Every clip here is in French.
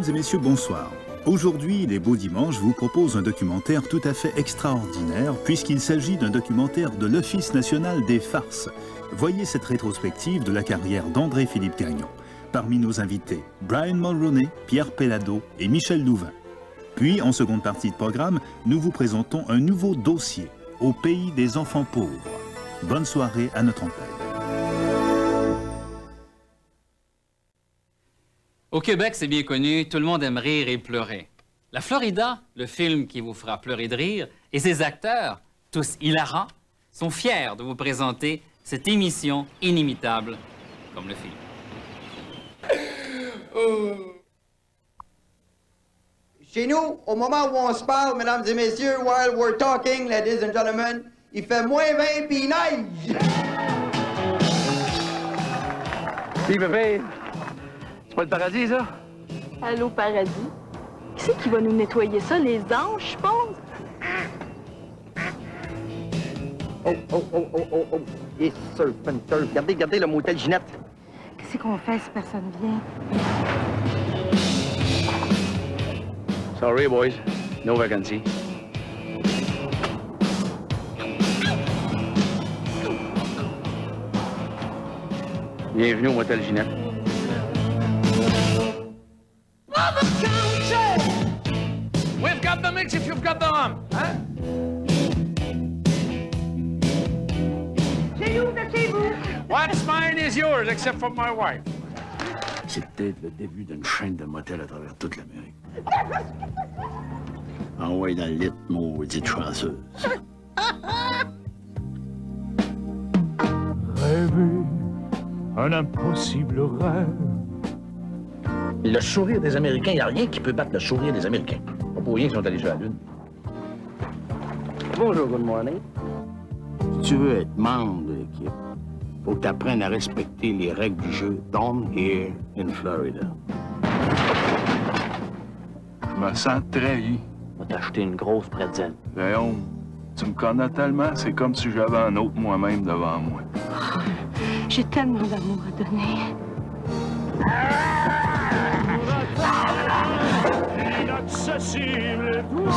Mesdames et messieurs, bonsoir. Aujourd'hui, Les Beaux Dimanches vous propose un documentaire tout à fait extraordinaire puisqu'il s'agit d'un documentaire de l'Office national des farces. Voyez cette rétrospective de la carrière d'André-Philippe Gagnon. Parmi nos invités, Brian Mulroney, Pierre Pellado et Michel Louvain. Puis, en seconde partie de programme, nous vous présentons un nouveau dossier, Au pays des enfants pauvres. Bonne soirée à notre antenne. Au Québec, c'est bien connu, tout le monde aime rire et pleurer. La Florida, le film qui vous fera pleurer de rire, et ses acteurs, tous hilarants, sont fiers de vous présenter cette émission inimitable comme le film. Chez nous, au moment où on se parle, mesdames et messieurs, while we're talking, ladies and gentlemen, il fait moins 20 pis neige! Puis bébé, c'est pas le paradis, ça? Allô, paradis? Qui c'est qui va nous nettoyer ça, les anges, je pense? Oh. Yes, sir, Spencer. Regardez le motel Ginette. Qu'est-ce qu'on fait si personne vient? Sorry, boys. No vacancy. Bienvenue au motel Ginette. We've got the mix if you've got the hump, hein? Chez nous, chez vous! What's mine is yours, except for my wife. C'est peut-être le début d'une chaîne de motels à travers toute l'Amérique. Envoyez dans le lit, maudite chanceuse. Rêver un impossible rêve. Le sourire des Américains, il n'y a rien qui peut battre le sourire des Américains. Pas pour rien qu'ils sont allés sur la Lune. Bonjour, good morning. Si tu veux être membre de l'équipe, faut que tu apprennes à respecter les règles du jeu down here in Florida. Je me sens trahi. On va t'acheter une grosse pretzel. Léon, tu me connais tellement, c'est comme si j'avais un autre moi-même devant moi. J'ai tellement d'amour à donner. Inaccessible toi.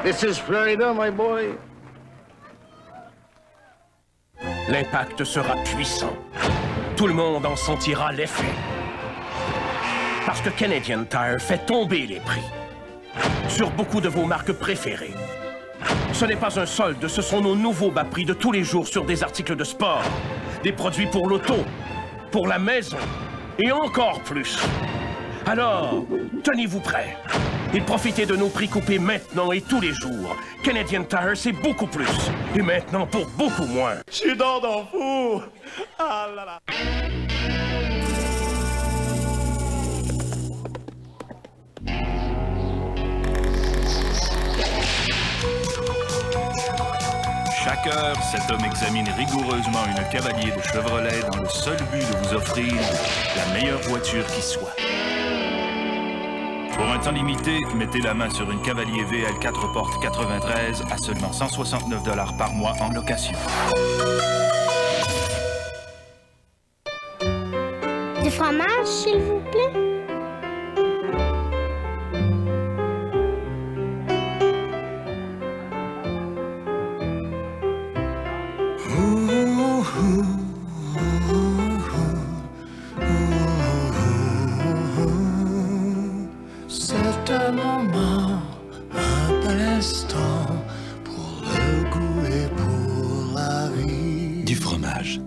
This is Florida, my boy. L'impact sera puissant. Tout le monde en sentira l'effet. Parce que Canadian Tire fait tomber les prix sur beaucoup de vos marques préférées. Ce n'est pas un solde, ce sont nos nouveaux bas prix de tous les jours sur des articles de sport, des produits pour l'auto, pour la maison et encore plus. Alors, tenez-vous prêts et profitez de nos prix coupés maintenant et tous les jours. Canadian Tire, c'est beaucoup plus. Et maintenant pour beaucoup moins. Je suis dans le four. Ah là là. Chaque heure, cet homme examine rigoureusement une cavalier de Chevrolet dans le seul but de vous offrir la meilleure voiture qui soit. Pour un temps limité, mettez la main sur une cavalier VL 4 portes 93 à seulement 169 $ par mois en location. Du fromage, s'il vous plaît?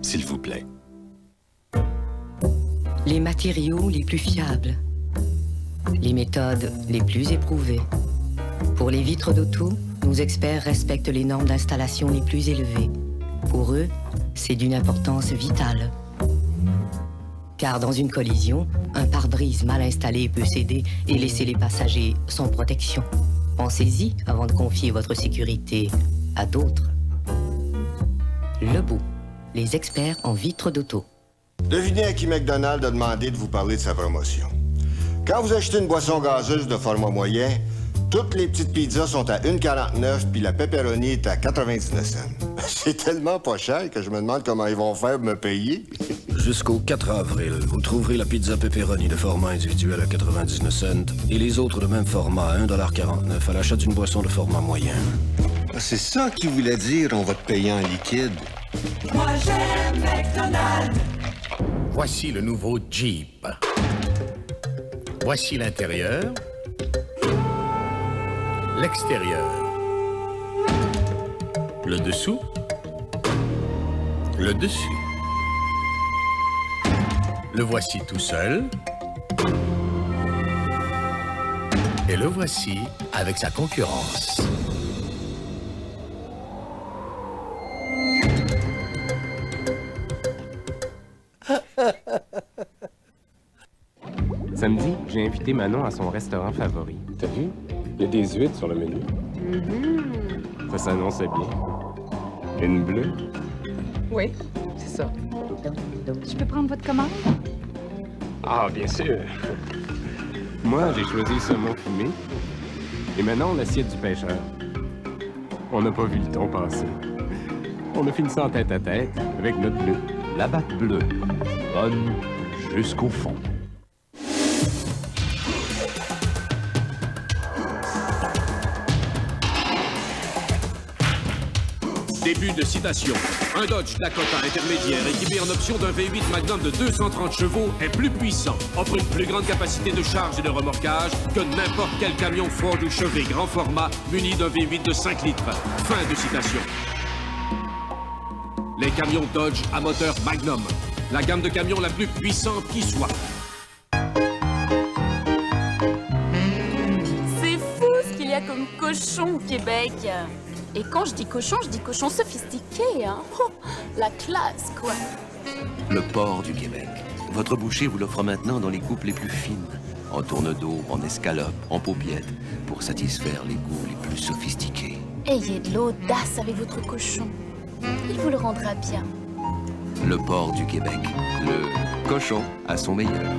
S'il vous plaît. Les matériaux les plus fiables. Les méthodes les plus éprouvées. Pour les vitres d'auto, nos experts respectent les normes d'installation les plus élevées. Pour eux, c'est d'une importance vitale. Car dans une collision, un pare-brise mal installé peut céder et laisser les passagers sans protection. Pensez-y avant de confier votre sécurité à d'autres. Lebeau. Les experts en vitres d'auto. Devinez à qui McDonald's a demandé de vous parler de sa promotion. Quand vous achetez une boisson gazeuse de format moyen, Toutes les petites pizzas sont à 1,49 puis la pepperoni est à 99 cents. C'est tellement pas cher que je me demande comment ils vont faire pour me payer. Jusqu'au 4 avril, vous trouverez la pizza pepperoni de format individuel à 99 cents et les autres de même format à 1,49 $ à l'achat d'une boisson de format moyen. C'est ça qu'il voulait dire, on va te payer en liquide. Moi j'aime McDonald's. Voici le nouveau Jeep. Voici l'intérieur. L'extérieur. Le dessous. Le dessus. Le voici tout seul. Et le voici avec sa concurrence. Samedi, j'ai invité Manon à son restaurant favori. T'as vu? Il y a des huîtres sur le menu. Ça s'annonçait bien. Une bleue? Oui, c'est ça. Je peux prendre votre commande? Ah, bien sûr. Moi, j'ai choisi le saumon fumé. Et Manon, l'assiette du pêcheur. On n'a pas vu le ton passer. On a fini ça en tête à tête avec notre bleu. La batte bleue. Bonne jusqu'au fond. Début de citation. Un Dodge Dakota intermédiaire équipé en option d'un V8 Magnum de 230 chevaux est plus puissant, offre une plus grande capacité de charge et de remorquage que n'importe quel camion Ford ou Chevy grand format muni d'un V8 de 5 litres. Fin de citation. Les camions Dodge à moteur Magnum. La gamme de camions la plus puissante qui soit. C'est fou ce qu'il y a comme cochon au Québec. Et quand je dis cochon sophistiqué, hein. Oh, la classe, quoi. Le port du Québec. Votre boucher vous l'offre maintenant dans les coupes les plus fines. En tourne-dos, en escalope, en paupiètes, pour satisfaire les goûts les plus sophistiqués. Ayez de l'audace avec votre cochon. Il vous le rendra bien. Le port du Québec. Le cochon à son meilleur.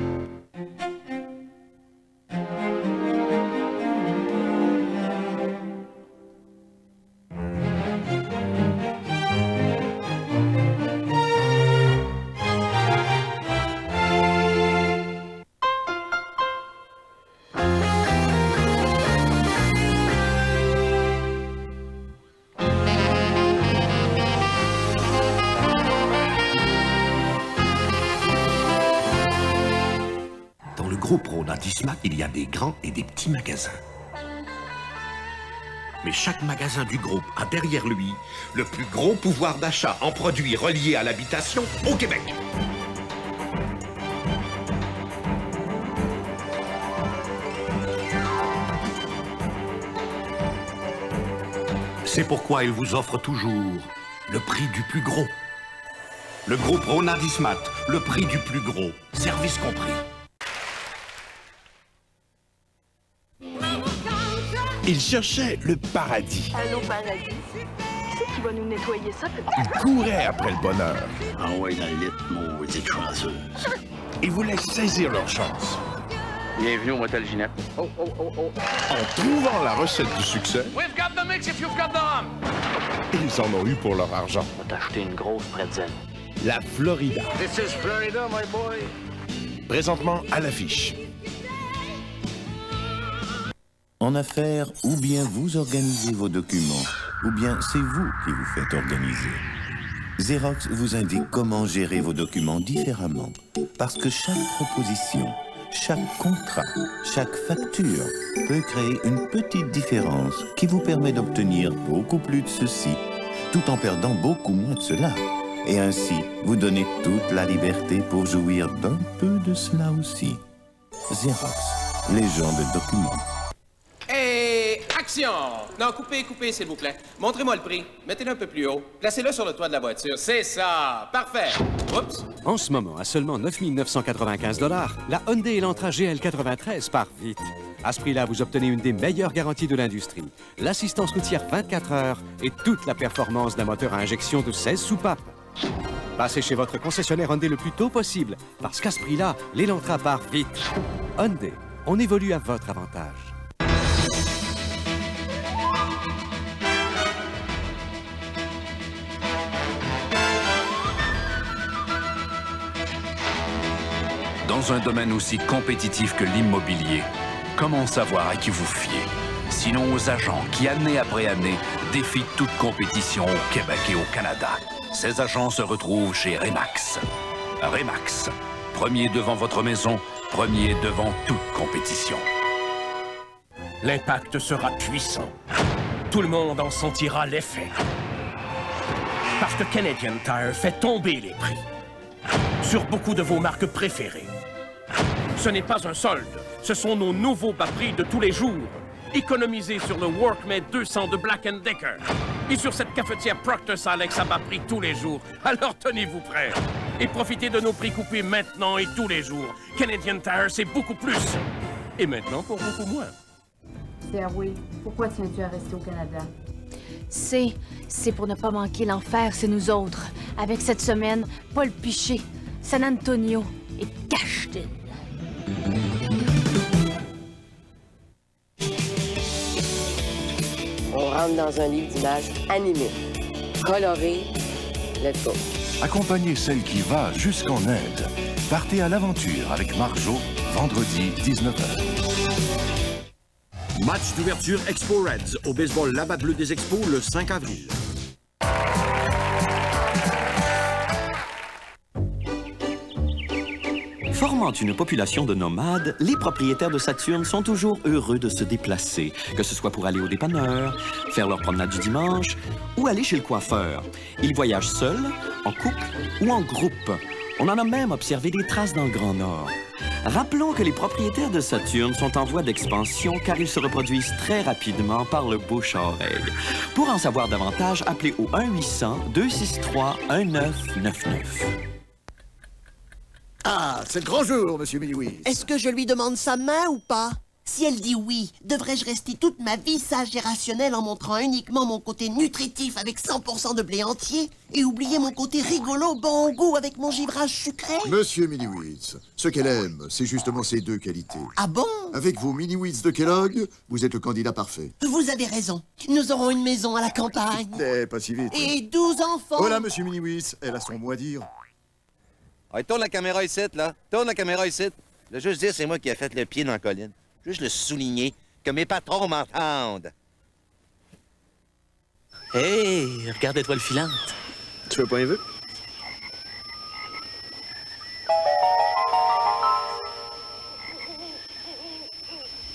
Il y a des grands et des petits magasins. Mais chaque magasin du groupe a derrière lui le plus gros pouvoir d'achat en produits reliés à l'habitation au Québec. C'est pourquoi il vous offre toujours le prix du plus gros. Le groupe Rona Dismat, le prix du plus gros, service compris. Il cherchait le paradis. Allô, paradis? Qui c'est qui va nous nettoyer ça, peut-être? Il courait après le bonheur. Ah ouais, dans le lit, maudite chanceuse. Il voulait saisir leur chance. Bienvenue au motel Ginette. En trouvant la recette du succès, We've got the mix if you've got the rum. ils en ont eu pour leur argent. On va t'acheter une grosse pretzel. La Florida. This is Florida, my boy. Présentement à l'affiche. En affaires, ou bien vous organisez vos documents, ou bien c'est vous qui vous faites organiser. Xerox vous indique comment gérer vos documents différemment, parce que chaque proposition, chaque contrat, chaque facture peut créer une petite différence qui vous permet d'obtenir beaucoup plus de ceci, tout en perdant beaucoup moins de cela. Et ainsi, vous donnez toute la liberté pour jouir d'un peu de cela aussi. Xerox, les gens de documents. Et action! Non, coupez, s'il vous plaît. Montrez-moi le prix. Mettez-le un peu plus haut. Placez-le sur le toit de la voiture. C'est ça! Parfait! Oups! En ce moment, à seulement 9 995 $, la Hyundai Elantra GL93 part vite. À ce prix-là, vous obtenez une des meilleures garanties de l'industrie. L'assistance routière 24 heures et toute la performance d'un moteur à injection de 16 soupapes. Passez chez votre concessionnaire Hyundai le plus tôt possible, parce qu'à ce prix-là, l'Elantra part vite. Hyundai, on évolue à votre avantage. Dans un domaine aussi compétitif que l'immobilier, comment savoir à qui vous fier? Sinon aux agents qui, année après année, défient toute compétition au Québec et au Canada. Ces agents se retrouvent chez Remax. Remax, premier devant votre maison, premier devant toute compétition. L'impact sera puissant. Tout le monde en sentira l'effet. Parce que Canadian Tire fait tomber les prix sur beaucoup de vos marques préférées. Ce n'est pas un solde, ce sont nos nouveaux bas prix de tous les jours. Économisez sur le Workmate 200 de Black & Decker et sur cette cafetière Proctor Silex à bas prix tous les jours. Alors tenez-vous prêts et profitez de nos prix coupés maintenant et tous les jours. Canadian Tire, c'est beaucoup plus. Et maintenant pour beaucoup moins. Oui, pourquoi tiens-tu à rester au Canada? C'est pour ne pas manquer l'enfer, c'est nous autres. Avec cette semaine, Paul Piché, San Antonio et Cashton. On rentre dans un livre d'images animé, coloré, let's go. Accompagnez celle qui va jusqu'en Inde. Partez à l'aventure avec Marjo, vendredi 19h. Match d'ouverture Expo Reds au baseball Labat Bleu des Expos le 5 avril. Formant une population de nomades, les propriétaires de Saturne sont toujours heureux de se déplacer, que ce soit pour aller au dépanneur, faire leur promenade du dimanche ou aller chez le coiffeur. Ils voyagent seuls, en couple ou en groupe. On en a même observé des traces dans le Grand Nord. Rappelons que les propriétaires de Saturne sont en voie d'expansion car ils se reproduisent très rapidement par le bouche à oreille. Pour en savoir davantage, appelez au 1-800-263-1999. Ah, c'est le grand jour, Monsieur Milliwiz. Est-ce que je lui demande sa main ou pas? Si elle dit oui, devrais-je rester toute ma vie sage et rationnelle en montrant uniquement mon côté nutritif avec 100% de blé entier et oublier mon côté rigolo, bon au goût avec mon givrage sucré? Monsieur Milliwiz, ce qu'elle aime, c'est justement ces deux qualités. Ah bon? Avec vos Milliwiz de Kellogg, vous êtes le candidat parfait. Vous avez raison. Nous aurons une maison à la campagne. Pas si vite. Et 12 enfants. Voilà, Monsieur Milliwiz, elle a son mot à dire. Ouais, tourne la caméra ici, là. Tourne la caméra ici. Le juste dire, c'est moi qui ai fait le pied dans la colline. Juste le souligner, que mes patrons m'entendent. Hey, regarde l'étoile filante. Tu veux pas un vœu?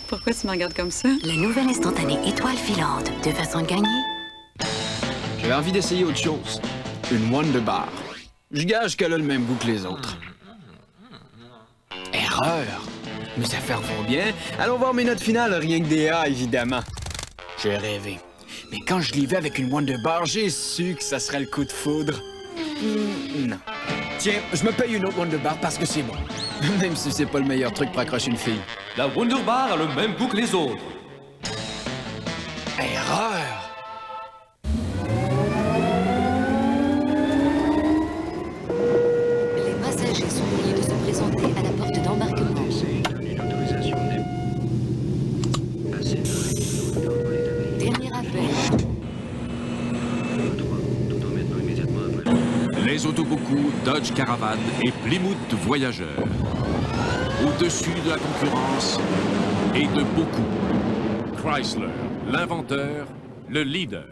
Pourquoi tu me regardes comme ça? Le nouvel instantané étoile filante. Deux façons de gagner. J'avais envie d'essayer autre chose. Une Wonder Bar. Je gage qu'elle a le même goût que les autres. Erreur! Mais ça fait revoir bien. Allons voir mes notes finales, rien que des A, évidemment. J'ai rêvé. Mais quand je l'ai vu avec une Wonder Bar, j'ai su que ça serait le coup de foudre. Non. Tiens, je me paye une autre Wonder Bar parce que c'est bon. Même si c'est pas le meilleur truc pour accrocher une fille. La Wonder Bar a le même goût que les autres. Erreur! Les passagers sont priés de se présenter à la porte d'embarquement. Dernier appel. Les Autoboku, Dodge Caravan et Plymouth Voyageurs. Au-dessus de la concurrence et de beaucoup. Chrysler, l'inventeur, le leader.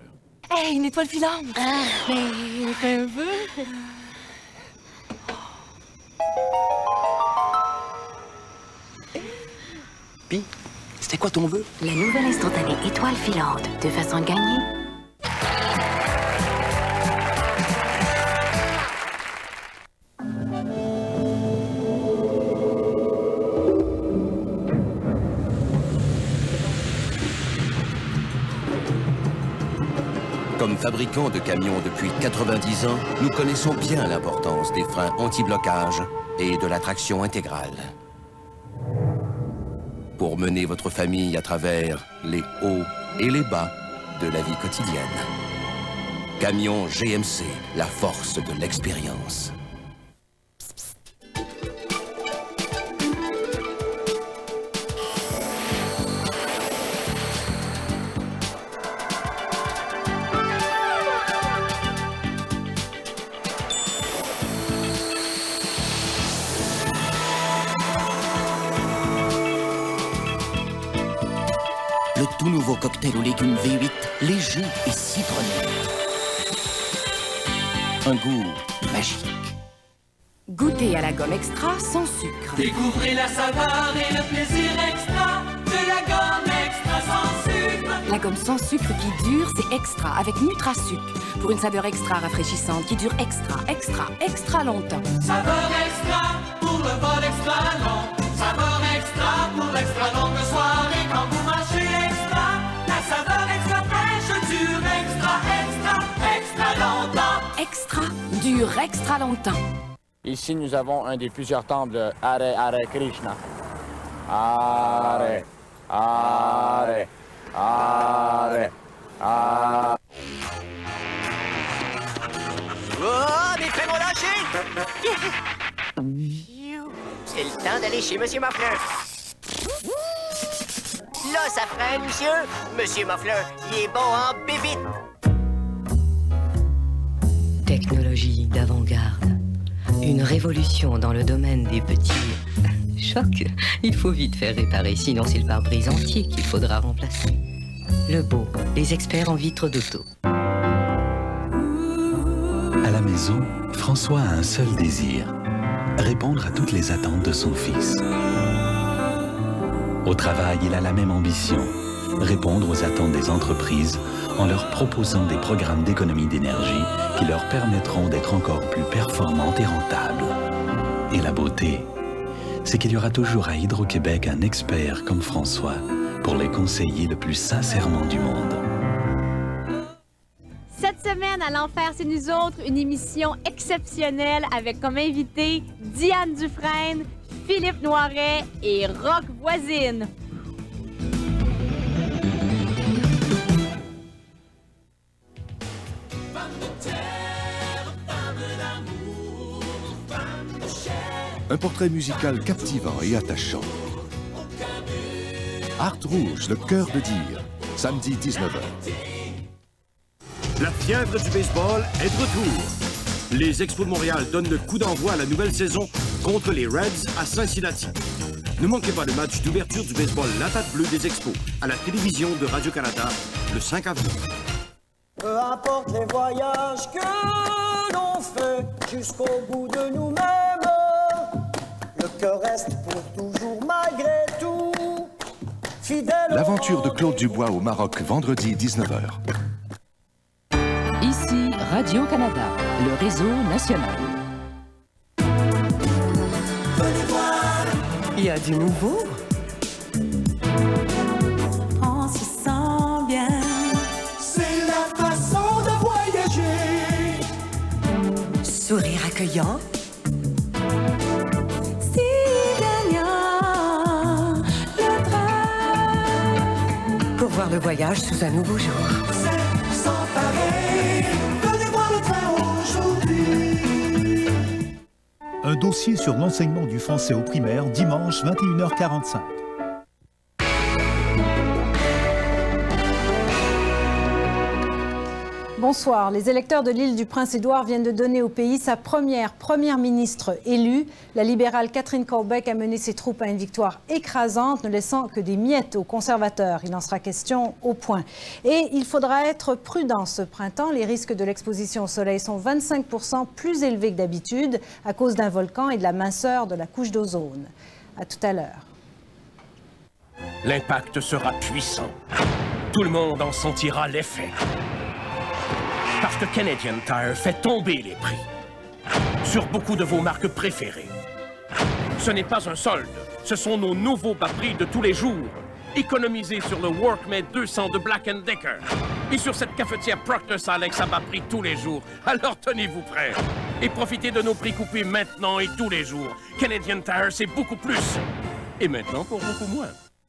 Hey, une étoile filante! Ah, mais un peu. Puis, c'était quoi ton vœu? La nouvelle instantanée étoile filante. Deux façons de gagner. Comme fabricant de camions depuis 90 ans, nous connaissons bien l'importance des freins anti-blocage et de la traction intégrale. Pour mener votre famille à travers les hauts et les bas de la vie quotidienne. Camion GMC, la force de l'expérience. Le tout nouveau cocktail aux légumes V8, léger et citronné. Un goût magique. Goûtez à la gomme extra sans sucre. Découvrez la saveur et le plaisir extra de la gomme extra sans sucre. La gomme sans sucre qui dure, c'est extra avec NutraSuc. Pour une saveur extra rafraîchissante qui dure extra longtemps. Saveur extra pour le vol extra long. Saveur extra pour l'extra longue soirée quand vous mangez extra. La saveur extra fraîche dure extra longtemps. Extra dure extra longtemps. Ici, nous avons un des plusieurs temples de Hare Hare Krishna. Hare, Hare, Hare, Hare. Oh, des traîneaux lâchés! C'est le temps d'aller chez Monsieur Muffler. Là, ça freine, monsieur. Monsieur Muffler, il est bon en bébite. Technologie d'avant-garde. Une révolution dans le domaine des petits... chocs. Il faut vite faire réparer, sinon c'est le pare-brise entier qu'il faudra remplacer. Le Beau, les experts en vitres d'auto. À la maison, François a un seul désir, répondre à toutes les attentes de son fils. Au travail, il a la même ambition, répondre aux attentes des entreprises en leur proposant des programmes d'économie d'énergie qui leur permettront d'être encore plus performantes et rentables. Et la beauté, c'est qu'il y aura toujours à Hydro-Québec un expert comme François pour les conseiller le plus sincèrement du monde. Cette semaine, à l'Enfer, c'est nous autres, une émission exceptionnelle avec comme invités Diane Dufresne, Philippe Noiret et Rock Voisine. Un portrait musical captivant et attachant. Art Rouge, le cœur de dire, samedi 19h. La fièvre du baseball est de retour. Les Expos de Montréal donnent le coup d'envoi à la nouvelle saison contre les Reds à Cincinnati. Ne manquez pas le match d'ouverture du baseball La Patte Bleue des Expos à la télévision de Radio-Canada le 5 avril. Peu importe les voyages que l'on fait jusqu'au bout de nous-mêmes, le cœur reste pour toujours malgré tout. Fidèle. L'aventure de Claude Dubois au Maroc, vendredi 19h. Ici Radio-Canada, le réseau national. Il y a du nouveau. On se sent bien. C'est la façon de voyager. Sourire accueillant. Si gagnant le train. Pour voir le voyage sous un nouveau jour. C'est sans pareil. Venez voir le train aujourd'hui. Un dossier sur l'enseignement du français au primaire, dimanche 21h45. Bonsoir. Les électeurs de l'île du Prince-Édouard viennent de donner au pays sa première ministre élue. La libérale Catherine Colbeck a mené ses troupes à une victoire écrasante, ne laissant que des miettes aux conservateurs. Il en sera question au point. Et il faudra être prudent ce printemps. Les risques de l'exposition au soleil sont 25% plus élevés que d'habitude à cause d'un volcan et de la minceur de la couche d'ozone. À tout à l'heure. L'impact sera puissant. Tout le monde en sentira l'effet. Parce que Canadian Tire fait tomber les prix sur beaucoup de vos marques préférées. Ce n'est pas un solde, ce sont nos nouveaux bas prix de tous les jours. Économisez sur le Workmate 200 de Black & Decker et sur cette cafetière Proctor Silex à bas prix tous les jours. Alors tenez-vous prêts et profitez de nos prix coupés maintenant et tous les jours. Canadian Tire, c'est beaucoup plus. Et maintenant pour beaucoup moins.